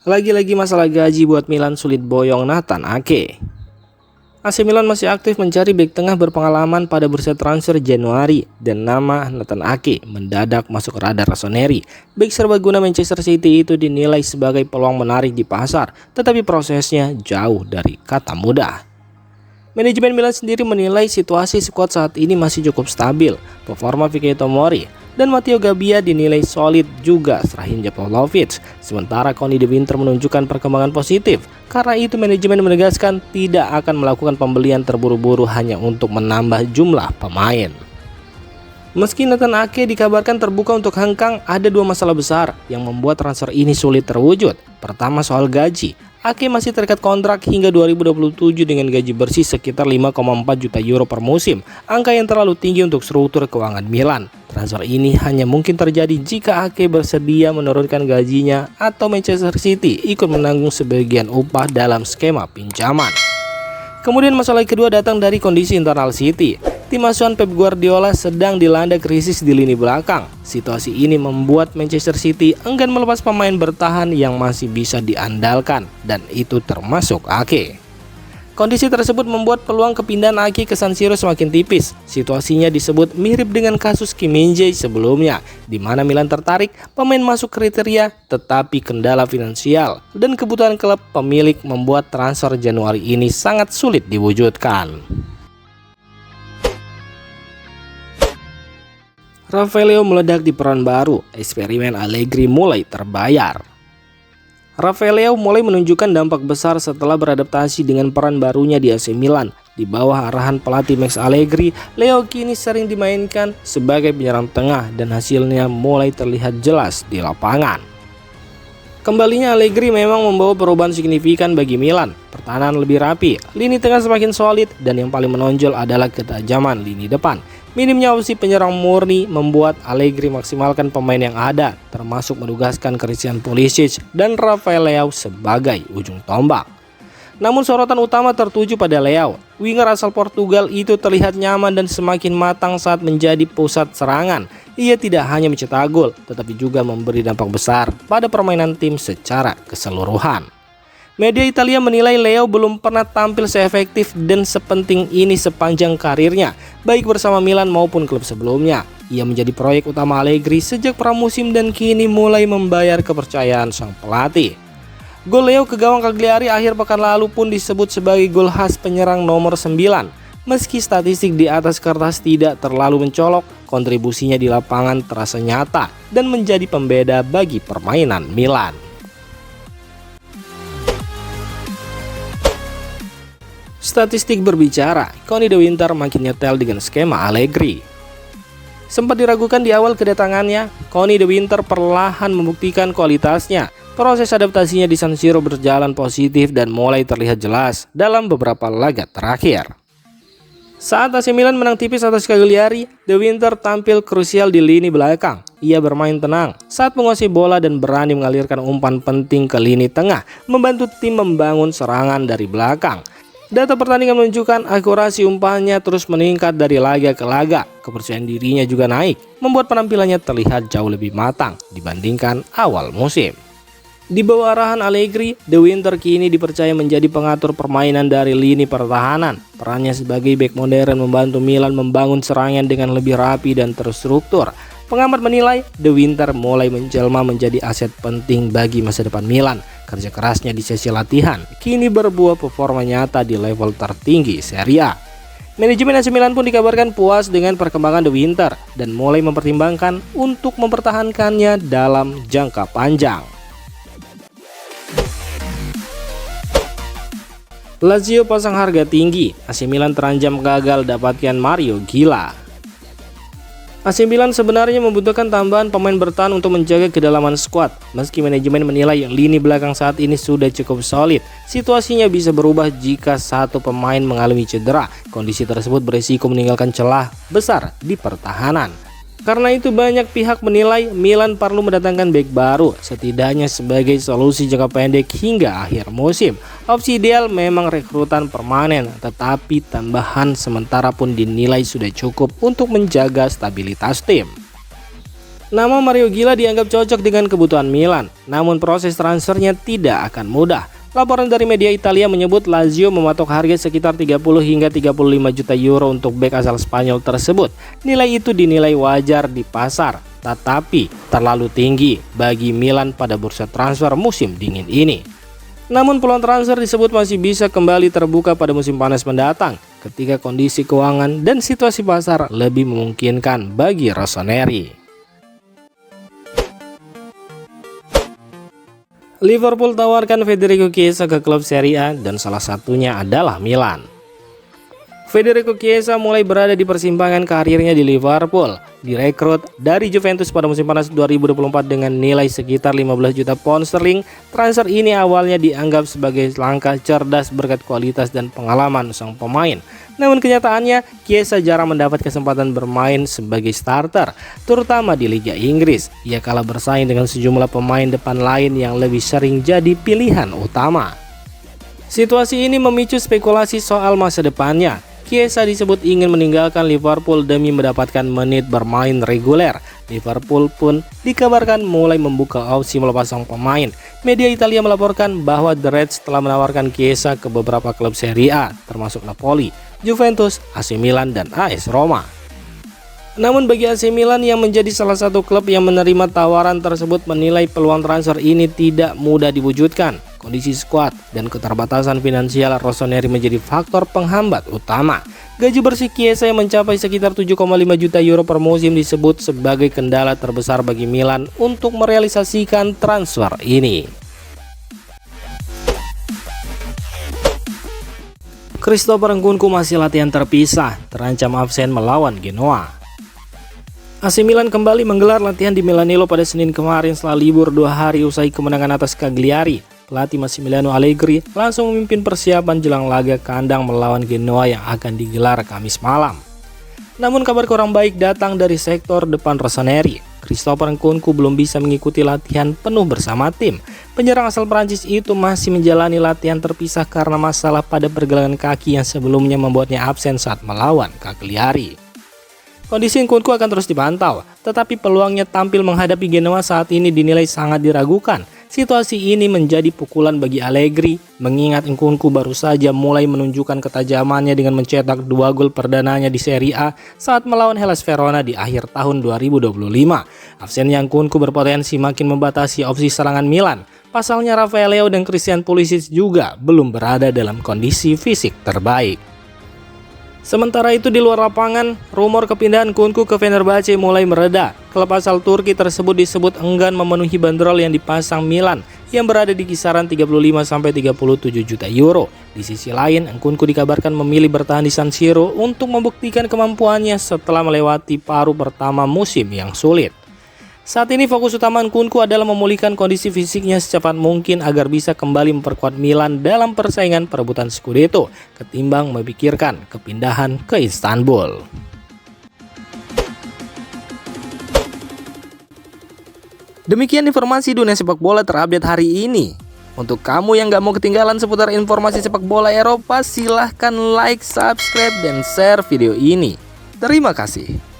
Lagi-lagi masalah gaji buat Milan sulit boyong Nathan Ake. AC Milan masih aktif mencari bek tengah berpengalaman pada bursa transfer Januari dan nama Nathan Ake mendadak masuk radar Rossoneri. Bek serbaguna Manchester City itu dinilai sebagai peluang menarik di pasar, tetapi prosesnya jauh dari kata mudah. Manajemen Milan sendiri menilai situasi skuad saat ini masih cukup stabil. Performa Fikayo Tomori dan Matteo Gabbia dinilai solid juga serahin Pavlovic. Sementara Conny De Winter menunjukkan perkembangan positif. Karena itu manajemen menegaskan tidak akan melakukan pembelian terburu-buru hanya untuk menambah jumlah pemain. Meski Nathan Ake dikabarkan terbuka untuk hengkang, ada dua masalah besar yang membuat transfer ini sulit terwujud. Pertama, soal gaji. Ake masih terikat kontrak hingga 2027 dengan gaji bersih sekitar 5,4 juta euro per musim, angka yang terlalu tinggi untuk struktur keuangan Milan. Transfer ini hanya mungkin terjadi jika Ake bersedia menurunkan gajinya atau Manchester City ikut menanggung sebagian upah dalam skema pinjaman. Kemudian masalah kedua datang dari kondisi internal City. Tim asuhan Pep Guardiola sedang dilanda krisis di lini belakang. Situasi ini membuat Manchester City enggan melepas pemain bertahan yang masih bisa diandalkan, dan itu termasuk Ake. Kondisi tersebut membuat peluang kepindahan Ake ke San Siro semakin tipis. Situasinya disebut mirip dengan kasus Kim Min-jae sebelumnya, di mana Milan tertarik, pemain masuk kriteria, tetapi kendala finansial dan kebutuhan klub pemilik membuat transfer Januari ini sangat sulit diwujudkan. Rafael Leao meledak di peran baru, eksperimen Allegri mulai terbayar. Rafael Leao mulai menunjukkan dampak besar setelah beradaptasi dengan peran barunya di AC Milan. Di bawah arahan pelatih Max Allegri, Leo kini sering dimainkan sebagai penyerang tengah dan hasilnya mulai terlihat jelas di lapangan. Kembalinya Allegri memang membawa perubahan signifikan bagi Milan. Pertahanan lebih rapi, lini tengah semakin solid, dan yang paling menonjol adalah ketajaman lini depan. Minimnya opsi penyerang murni membuat Allegri maksimalkan pemain yang ada, termasuk menugaskan Christian Pulisic dan Rafael Leao sebagai ujung tombak. Namun sorotan utama tertuju pada Leao. Winger asal Portugal itu terlihat nyaman dan semakin matang saat menjadi pusat serangan. Ia tidak hanya mencetak gol, tetapi juga memberi dampak besar pada permainan tim secara keseluruhan. Media Italia menilai Leo belum pernah tampil seefektif dan sepenting ini sepanjang karirnya, baik bersama Milan maupun klub sebelumnya. Ia menjadi proyek utama Allegri sejak pramusim dan kini mulai membayar kepercayaan sang pelatih. Gol Leo ke gawang Cagliari akhir pekan lalu pun disebut sebagai gol khas penyerang nomor 9. Meski statistik di atas kertas tidak terlalu mencolok, kontribusinya di lapangan terasa nyata dan menjadi pembeda bagi permainan Milan. Statistik berbicara, Conny De Winter makin nyetel dengan skema Allegri. Sempat diragukan di awal kedatangannya, Conny De Winter perlahan membuktikan kualitasnya. Proses adaptasinya di San Siro berjalan positif dan mulai terlihat jelas dalam beberapa laga terakhir. Saat AC Milan menang tipis atas Cagliari, De Winter tampil krusial di lini belakang. Ia bermain tenang saat menguasai bola dan berani mengalirkan umpan penting ke lini tengah, membantu tim membangun serangan dari belakang. Data pertandingan menunjukkan akurasi umpannya terus meningkat dari laga ke laga. Kepercayaan dirinya juga naik, membuat penampilannya terlihat jauh lebih matang dibandingkan awal musim. Di bawah arahan Allegri, De Winter kini dipercaya menjadi pengatur permainan dari lini pertahanan. Perannya sebagai bek modern membantu Milan membangun serangan dengan lebih rapi dan terstruktur. Pengamat menilai De Winter mulai menjelma menjadi aset penting bagi masa depan Milan. Kerja kerasnya di sesi latihan kini berbuah performa nyata di level tertinggi Serie A. Manajemen AC Milan pun dikabarkan puas dengan perkembangan De Winter dan mulai mempertimbangkan untuk mempertahankannya dalam jangka panjang. Lazio pasang harga tinggi, AC Milan terancam gagal dapatkan Mario Gila. AC Milan sebenarnya membutuhkan tambahan pemain bertahan untuk menjaga kedalaman skuad. Meski manajemen menilai lini belakang saat ini sudah cukup solid, situasinya bisa berubah jika satu pemain mengalami cedera. Kondisi tersebut berisiko meninggalkan celah besar di pertahanan. Karena itu banyak pihak menilai Milan perlu mendatangkan bek baru, setidaknya sebagai solusi jangka pendek hingga akhir musim. Opsi ideal memang rekrutan permanen, tetapi tambahan sementara pun dinilai sudah cukup untuk menjaga stabilitas tim. Nama Mario Gila dianggap cocok dengan kebutuhan Milan, namun proses transfernya tidak akan mudah. Laporan dari media Italia menyebut Lazio mematok harga sekitar 30 hingga 35 juta euro untuk bek asal Spanyol tersebut. Nilai itu dinilai wajar di pasar, tetapi terlalu tinggi bagi Milan pada bursa transfer musim dingin ini. Namun peluang transfer disebut masih bisa kembali terbuka pada musim panas mendatang, ketika kondisi keuangan dan situasi pasar lebih memungkinkan bagi Rossoneri. Liverpool tawarkan Federico Chiesa ke klub Serie A dan salah satunya adalah Milan. Federico Chiesa mulai berada di persimpangan karirnya di Liverpool. Direkrut dari Juventus pada musim panas 2024 dengan nilai sekitar 15 juta pound sterling, transfer ini awalnya dianggap sebagai langkah cerdas berkat kualitas dan pengalaman sang pemain. Namun kenyataannya, Chiesa jarang mendapat kesempatan bermain sebagai starter, terutama di Liga Inggris. Ia kalah bersaing dengan sejumlah pemain depan lain yang lebih sering jadi pilihan utama. Situasi ini memicu spekulasi soal masa depannya. Chiesa disebut ingin meninggalkan Liverpool demi mendapatkan menit bermain reguler. Liverpool pun dikabarkan mulai membuka opsi melepas sang pemain. Media Italia melaporkan bahwa The Reds telah menawarkan Chiesa ke beberapa klub Serie A, termasuk Napoli, Juventus, AC Milan, dan AS Roma. Namun bagi AC Milan yang menjadi salah satu klub yang menerima tawaran tersebut menilai peluang transfer ini tidak mudah diwujudkan. Kondisi skuad dan keterbatasan finansial Rossoneri menjadi faktor penghambat utama. Gaji bersih Chiesa yang mencapai sekitar 7,5 juta euro per musim disebut sebagai kendala terbesar bagi Milan untuk merealisasikan transfer ini. Christopher Nkunku masih latihan terpisah, terancam absen melawan Genoa. AC Milan kembali menggelar latihan di Milanello pada Senin kemarin setelah libur 2 hari usai kemenangan atas Cagliari. Pelatih Massimiliano Allegri langsung memimpin persiapan jelang laga kandang melawan Genoa yang akan digelar Kamis malam. Namun kabar kurang baik datang dari sektor depan Rossoneri. Christopher Nkunku belum bisa mengikuti latihan penuh bersama tim. Penyerang asal Prancis itu masih menjalani latihan terpisah karena masalah pada pergelangan kaki yang sebelumnya membuatnya absen saat melawan Cagliari. Kondisi Nkunku akan terus dipantau, tetapi peluangnya tampil menghadapi Genoa saat ini dinilai sangat diragukan. Situasi ini menjadi pukulan bagi Allegri, mengingat Nkunku baru saja mulai menunjukkan ketajamannya dengan mencetak 2 gol perdananya di Serie A saat melawan Hellas Verona di akhir tahun 2025. Absennya Nkunku berpotensi makin membatasi opsi serangan Milan. Pasalnya Rafael Leao dan Christian Pulisic juga belum berada dalam kondisi fisik terbaik. Sementara itu di luar lapangan, rumor kepindahan Nkunku ke Fenerbahce mulai mereda. Klub asal Turki tersebut disebut enggan memenuhi bandrol yang dipasang Milan yang berada di kisaran 35-37 juta euro. Di sisi lain, Nkunku dikabarkan memilih bertahan di San Siro untuk membuktikan kemampuannya setelah melewati paruh pertama musim yang sulit. Saat ini fokus utama Nkunku adalah memulihkan kondisi fisiknya secepat mungkin agar bisa kembali memperkuat Milan dalam persaingan perebutan Scudetto ketimbang memikirkan kepindahan ke Istanbul. Demikian informasi dunia sepak bola terupdate hari ini. Untuk kamu yang gak mau ketinggalan seputar informasi sepak bola Eropa, silahkan like, subscribe, dan share video ini. Terima kasih.